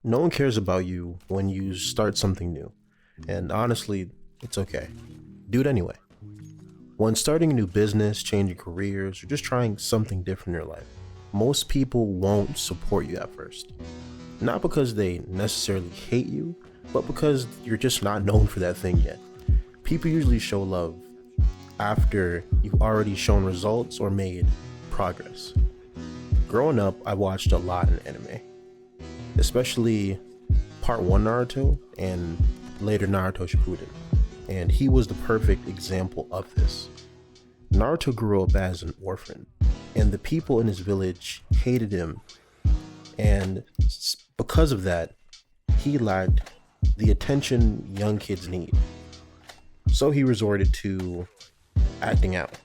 No one cares about you when you start something new. And honestly, it's okay. Do it anyway. When starting a new business, changing careers, or just trying something different in your life, most people won't support you at first. Not because they necessarily hate you, but because you're just not known for that thing yet. People usually show love after you've already shown results or made progress. Growing up, I watched a lot in anime, especially part 1 Naruto and later Naruto Shippuden. And he was the perfect example of this. Naruto grew up as an orphan, and the people in his village hated him, and because of that, he lacked the attention young kids need. So he resorted to acting out.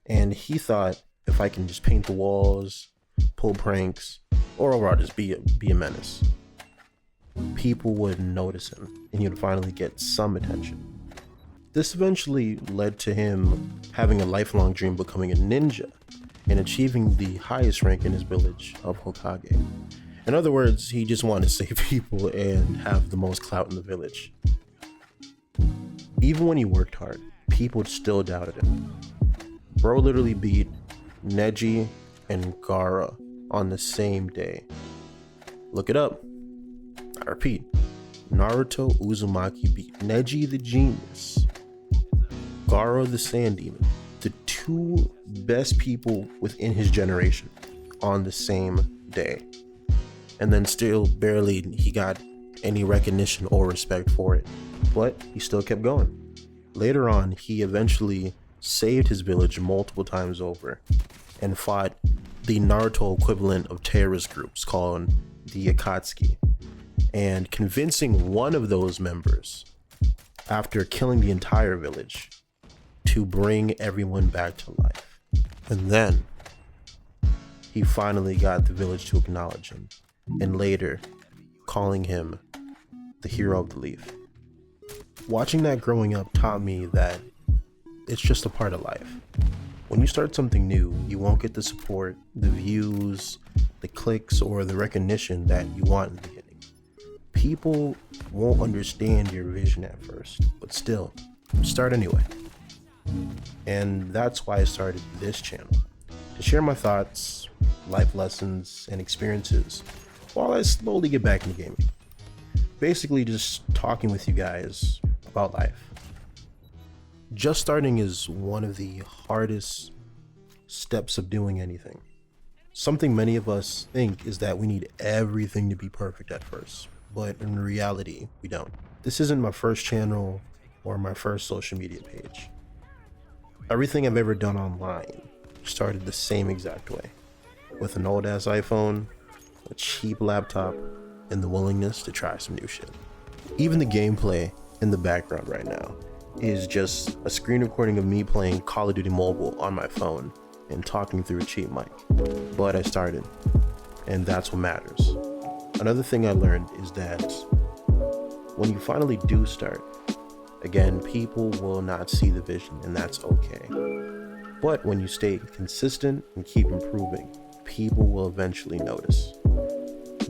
And he thought, if I can just paint the walls, pull pranks, or overall just be a menace, people would notice him and he'd finally get some attention. This eventually led to him having a lifelong dream becoming a ninja and achieving the highest rank in his village of Hokage. In other words, he just wanted to save people and have the most clout in the village. Even when he worked hard, people still doubted him. Bro literally beat Neji and Gaara on the same day. Look it up. I repeat, Naruto Uzumaki beat Neji the Genius, Gaara the Sand Demon, the two best people within his generation on the same day. And then still barely he got any recognition or respect for it. But he still kept going. Later on, he eventually saved his village multiple times over and fought the Naruto equivalent of terrorist groups called the Akatsuki, and convincing one of those members, after killing the entire village, to bring everyone back to life. And then he finally got the village to acknowledge him, and later calling him the hero of the leaf. Watching that growing up taught me that it's just a part of life. When you start something new, you won't get the support, the views, the clicks, or the recognition that you want in the beginning. People won't understand your vision at first, but still, start anyway. And that's why I started this channel, to share my thoughts, life lessons, and experiences while I slowly get back into gaming. Basically just talking with you guys about life. Just starting is one of the hardest steps of doing anything. Something many of us think is that we need everything to be perfect at first, but in reality, we don't. This isn't my first channel or my first social media page. Everything I've ever done online started the same exact way, with an old ass iPhone, a cheap laptop, and the willingness to try some new shit. Even the gameplay in the background right now is just a screen recording of me playing Call of Duty Mobile on my phone and talking through a cheap mic. But I started, and that's what matters. Another thing I learned is that when you finally do start, again, people will not see the vision, and that's okay. But when you stay consistent and keep improving, people will eventually notice.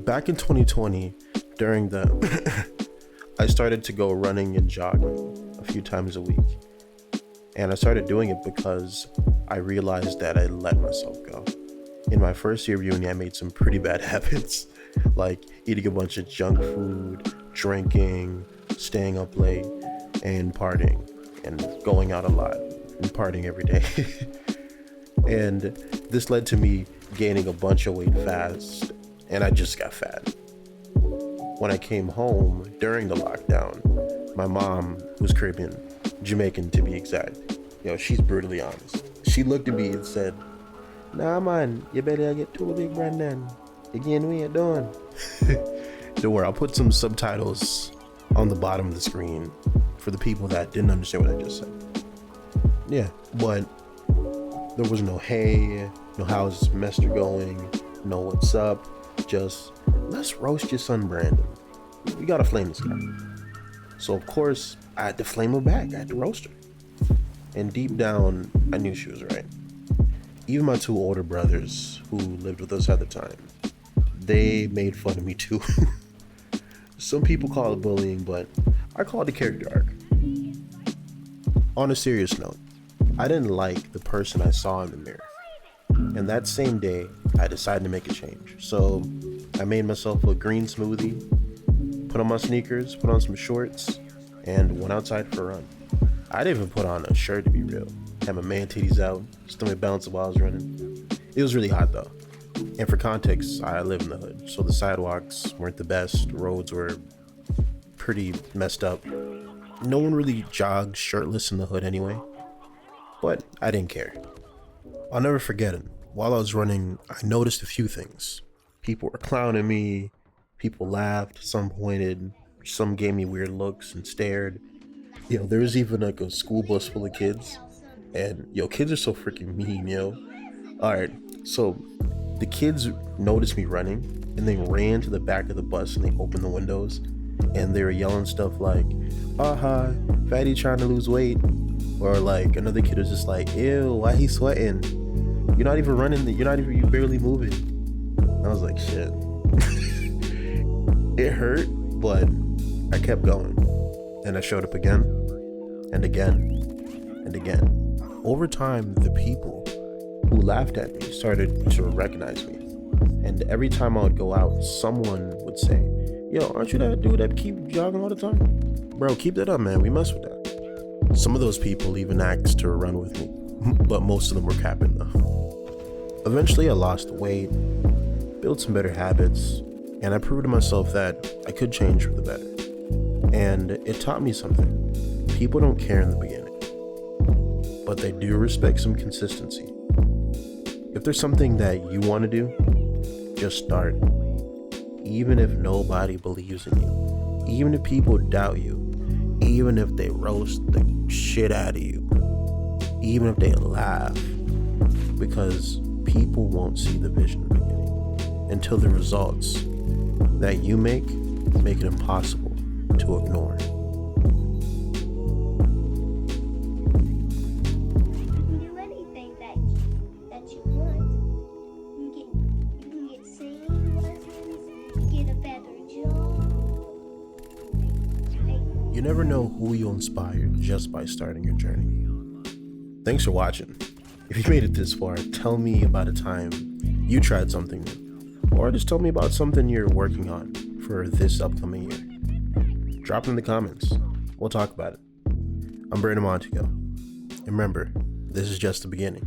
Back in 2020, during the I started to go running and jogging a few times a week. And I started doing it because I realized that I let myself go. In my first year of uni, I made some pretty bad habits, like eating a bunch of junk food, drinking, staying up late, and partying, and going out a lot, and partying every day. And this led to me gaining a bunch of weight fast, and I just got fat. When I came home during the lockdown, my mom, who's Caribbean, Jamaican to be exact, she's brutally honest. She looked at me and said, "Nah man, you better get too big, Brandon. Again, we ain't doing." Don't worry, I'll put some subtitles on the bottom of the screen for the people that didn't understand what I just said. Yeah, but there was no hey, no how's this semester going, no what's up, just let's roast your son, Brandon. We gotta flame this guy. So of course, I had to flame her back. I had to roast her. And deep down, I knew she was right. Even my two older brothers who lived with us at the time, they made fun of me too. Some people call it bullying, but I call it a character arc. On a serious note, I didn't like the person I saw in the mirror. And that same day, I decided to make a change. So I made myself a green smoothie, put on my sneakers, put on some shorts, and went outside for a run. I didn't even put on a shirt, to be real. Had my man titties out, stomach bouncing while I was running. It was really hot though. And for context, I live in the hood, so the sidewalks weren't the best. Roads were pretty messed up. No one really jogged shirtless in the hood anyway. But I didn't care. I'll never forget it. While I was running, I noticed a few things. People were clowning me, people laughed, some pointed, some gave me weird looks and stared. There was even like a school bus full of kids. And kids are so freaking mean, Alright, so the kids noticed me running and they ran to the back of the bus and they opened the windows and they were yelling stuff like, "Aha, fatty trying to lose weight." Or like another kid was just like, "Ew, why he sweating? You're not even running, you barely moving." And I was like, shit. It hurt, but I kept going. And I showed up again and again and again. Over time, the people who laughed at me started to recognize me. And every time I would go out, someone would say, "Yo, aren't you that dude that keep jogging all the time? Bro, keep that up, man. We mess with that." Some of those people even asked to run with me, but most of them were capping though. Eventually I lost weight, built some better habits, and I proved to myself that I could change for the better. And it taught me something. People don't care in the beginning, but they do respect some consistency. If there's something that you want to do, just start. Even if nobody believes in you, even if people doubt you, even if they roast the shit out of you, even if they laugh, because people won't see the vision in the beginning until the results that you make it impossible to ignore. You can do anything that you want. You can get singing lessons, get a better job. You never know who you'll inspire just by starting your journey. Thanks for watching. If you made it this far, tell me about a time you tried something new, or just tell me about something you're working on for this upcoming year. Drop it in the comments. We'll talk about it. I'm Montigo. And remember, this is just the beginning.